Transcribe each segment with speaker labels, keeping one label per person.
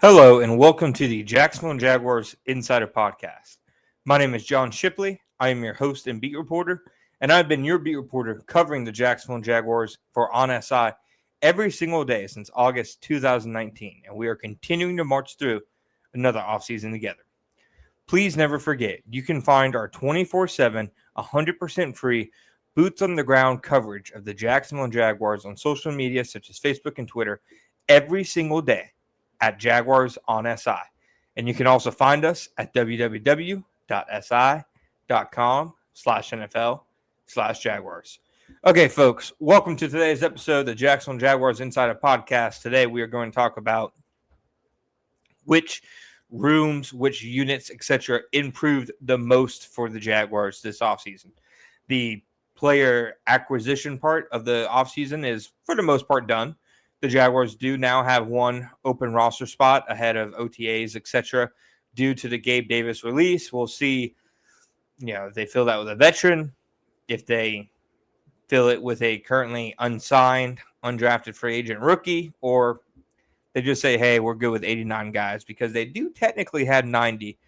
Speaker 1: Hello and welcome to the Jacksonville Jaguars Insider Podcast. My name is John Shipley. I am your host and beat reporter, and I've been your beat reporter covering the Jacksonville Jaguars for On SI every single day since August 2019, and we are continuing to march through another offseason together. Please never forget, you can find our 24/7, 100% free, boots on the ground coverage of the Jacksonville Jaguars on social media such as Facebook and Twitter every single day at Jaguars on SI. And you can also find us at www.si.com/NFL/Jaguars. Okay, folks, welcome to today's episode of the Jacksonville Jaguars Insider Podcast. Today we are going to talk about which rooms, which units, etc. improved the most for the Jaguars this offseason. The player acquisition part of the offseason is, for the most part, done. The Jaguars do now have one open roster spot ahead of OTAs, etc. Due to the Gabe Davis release. We'll see, if they fill that with a veteran, if they fill it with a currently unsigned, undrafted free agent rookie, or they just say, hey, we're good with 89 guys, because they do technically have 90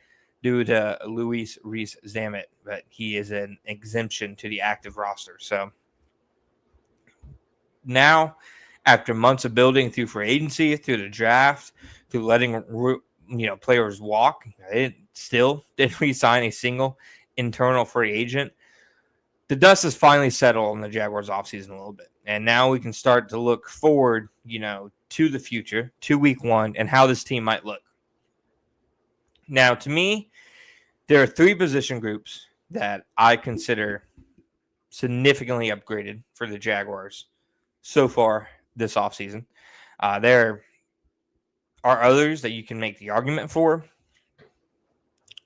Speaker 1: due to Luis Reese-Zammit, but he is an exemption to the active roster. So now, after months of building through free agency, through the draft, through letting players walk, they didn't re-sign a single internal free agent. The dust has finally settled on the Jaguars offseason a little bit. And now we can start to look forward, to the future, to week one, and how this team might look. Now, to me, there are three position groups that I consider significantly upgraded for the Jaguars so far this offseason. There are others that you can make the argument for.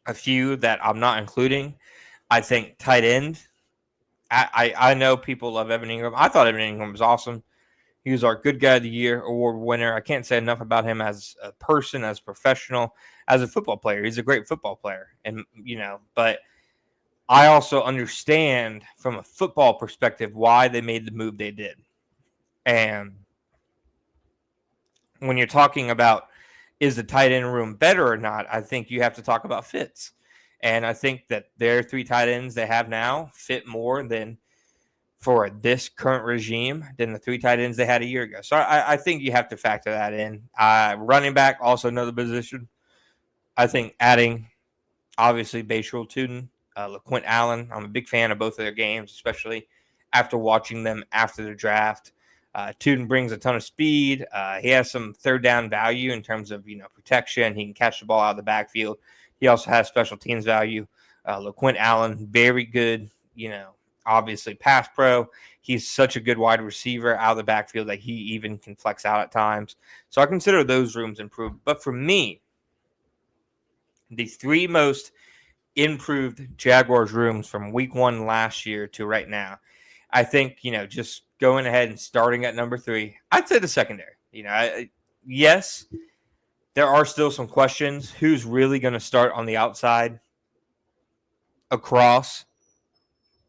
Speaker 1: A few that I'm not including. I think tight end. I know people love Evan Ingram. I thought Evan Ingram was awesome. He was our Good Guy of the Year award winner. I can't say enough about him as a person, as a professional, as a football player. He's a great football player. And, but I also understand from a football perspective why they made the move they did. And when you're talking about is the tight end room better or not, I think you have to talk about fits. And I think that their three tight ends they have now fit more than for this current regime than the three tight ends they had a year ago. So I think you have to factor that in. Running back, also another position. I think adding, obviously, Bashaul Tuden, LaQuint Allen. I'm a big fan of both of their games, especially after watching them after the draft. Tuden brings a ton of speed. He has some third down value in terms of, protection. He can catch the ball out of the backfield. He also has special teams value. LaQuint Allen, very good, obviously pass pro. He's such a good wide receiver out of the backfield that he even can flex out at times. So I consider those rooms improved. But for me, the three most improved Jaguars rooms from week one last year to right now, I think, just going ahead and starting at number 3, I'd say the secondary. Yes, there are still some questions. Who's really going to start on the outside across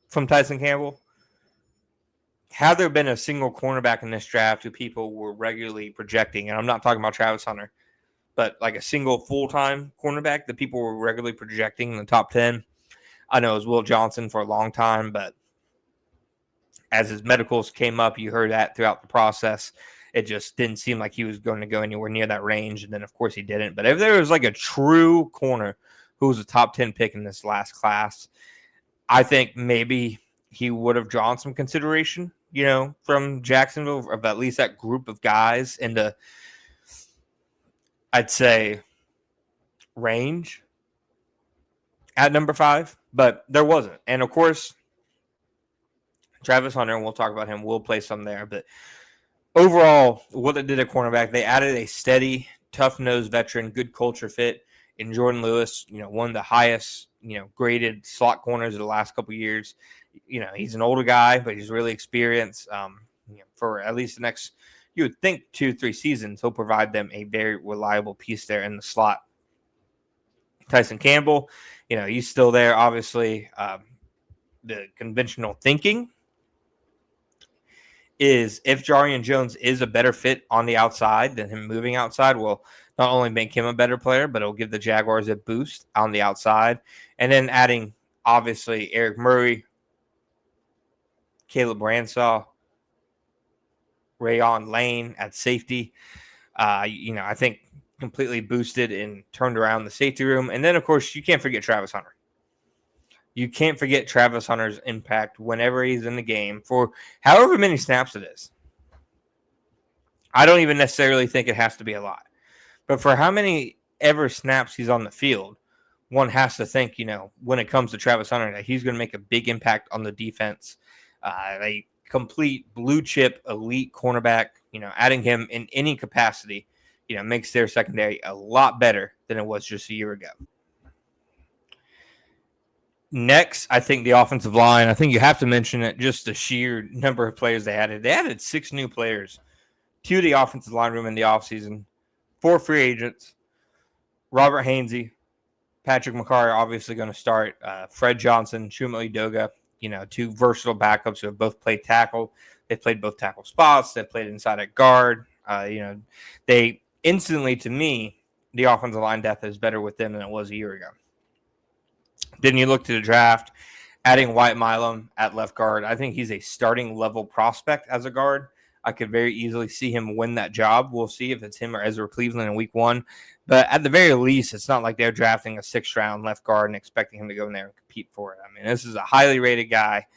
Speaker 1: from Tyson Campbell? Have there been a single cornerback in this draft who people were regularly projecting? And I'm not talking about Travis Hunter, but like a single full-time cornerback that people were regularly projecting in the top 10. I know it was Will Johnson for a long time, but as his medicals came up, you heard that throughout the process. It just didn't seem like he was going to go anywhere near that range. And then, of course, he didn't. But if there was like a true corner who was a top 10 pick in this last class, I think maybe he would have drawn some consideration, from Jacksonville, of at least that group of guys in the, I'd say, range at number 5. But there wasn't. And, of course, Travis Hunter, and we'll talk about him, will play some there. But overall, what they did at cornerback, they added a steady, tough-nosed veteran, good culture fit in Jordan Lewis, one of the highest, graded slot corners of the last couple of years. He's an older guy, but he's really experienced. For at least the next, you would think 2-3 seasons, he'll provide them a very reliable piece there in the slot. Tyson Campbell, he's still there, obviously. The conventional thinking is if Jarian Jones is a better fit on the outside, then him moving outside will not only make him a better player, but it'll give the Jaguars a boost on the outside. And then adding, obviously, Eric Murray, Caleb Ransaw, Rayon Lane at safety. I think completely boosted and turned around the safety room. And then, of course, you can't forget Travis Hunter. You can't forget Travis Hunter's impact whenever he's in the game for however many snaps it is. I don't even necessarily think it has to be a lot. But for how many ever snaps he's on the field, one has to think, when it comes to Travis Hunter, that he's going to make a big impact on the defense. A complete blue chip elite cornerback, adding him in any capacity, makes their secondary a lot better than it was just a year ago. Next, I think the offensive line. I think you have to mention it, just the sheer number of players they added. They added 6 new players to the offensive line room in the offseason. 4 free agents. Robert Hainsey, Patrick McCarr obviously going to start. Fred Johnson, Shuma Udoga, 2 versatile backups who have both played tackle. They played both tackle spots. They played inside at guard. They instantly, to me, the offensive line depth is better with them than it was a year ago. Then you look to the draft, adding White Milam at left guard. I think he's a starting level prospect as a guard. I could very easily see him win that job. We'll see if it's him or Ezra Cleveland in week 1. But at the very least, it's not like they're drafting a 6th-round left guard and expecting him to go in there and compete for it. I mean, this is a highly rated guy,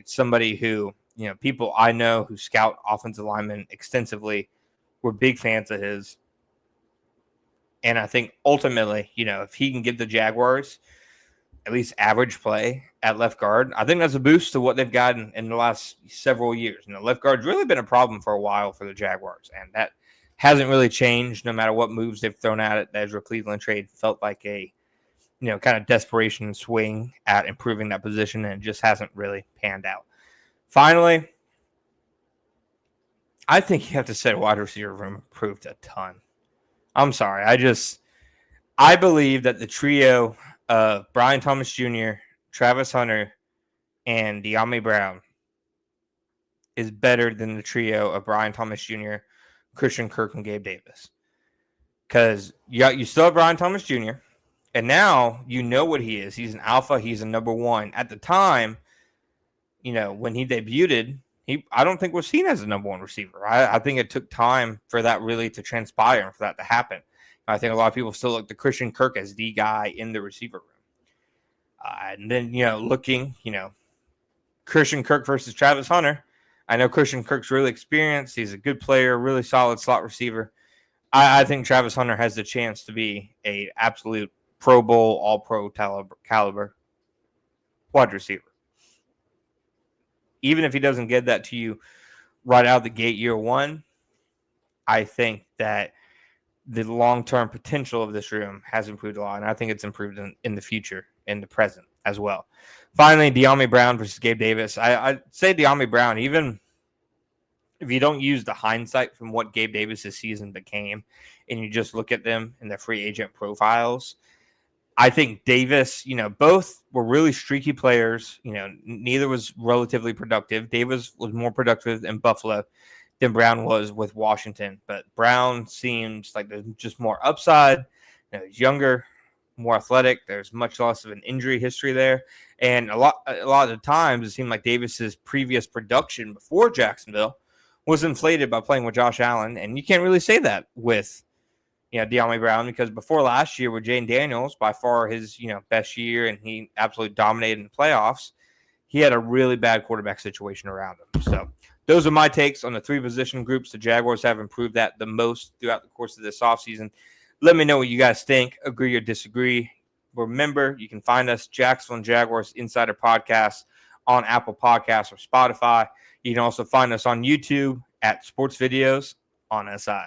Speaker 1: somebody who, people I know who scout offensive linemen extensively were big fans of his. And I think ultimately, if he can give the Jaguars at least average play at left guard, I think that's a boost to what they've gotten in the last several years. Left guard's really been a problem for a while for the Jaguars, and that hasn't really changed no matter what moves they've thrown at it. The Ezra Cleveland trade felt like a, kind of desperation swing at improving that position, and it just hasn't really panned out. Finally, I think you have to say wide receiver room improved a ton. I'm sorry. I believe that the trio of Brian Thomas Jr., Travis Hunter, and De'Ami Brown is better than the trio of Brian Thomas Jr., Christian Kirk, and Gabe Davis. Because you still have Brian Thomas Jr., and now you know what he is. He's an alpha. He's a number 1. At the time, when he debuted, I don't think was seen as a number 1 receiver. I think it took time for that really to transpire and for that to happen. I think a lot of people still look to Christian Kirk as the guy in the receiver room. And then, looking, Christian Kirk versus Travis Hunter. I know Christian Kirk's really experienced. He's a good player, really solid slot receiver. I think Travis Hunter has the chance to be a absolute Pro Bowl, all-pro caliber wide receiver. Even if he doesn't get that to you right out the gate year 1, I think that the long-term potential of this room has improved a lot, and I think it's improved in the future, in the present as well. Finally, De'Ami Brown versus Gabe Davis. I'd say De'Ami Brown, even if you don't use the hindsight from what Gabe Davis' season became, and you just look at them in their free agent profiles, I think Davis, both were really streaky players. Neither was relatively productive. Davis was more productive in Buffalo than Brown was with Washington. But Brown seems like there's just more upside. He's younger, more athletic. There's much less of an injury history there. And a lot of the times, it seemed like Davis's previous production before Jacksonville was inflated by playing with Josh Allen. And you can't really say that with De'Ami Brown, because before last year with Jane Daniels, by far his best year, and he absolutely dominated in the playoffs, he had a really bad quarterback situation around him. So those are my takes on the 3 position groups. The Jaguars have improved that the most throughout the course of this offseason. Let me know what you guys think, agree or disagree. Remember, you can find us, Jacksonville Jaguars Insider Podcast, on Apple Podcasts or Spotify. You can also find us on YouTube at Sports Videos on SI.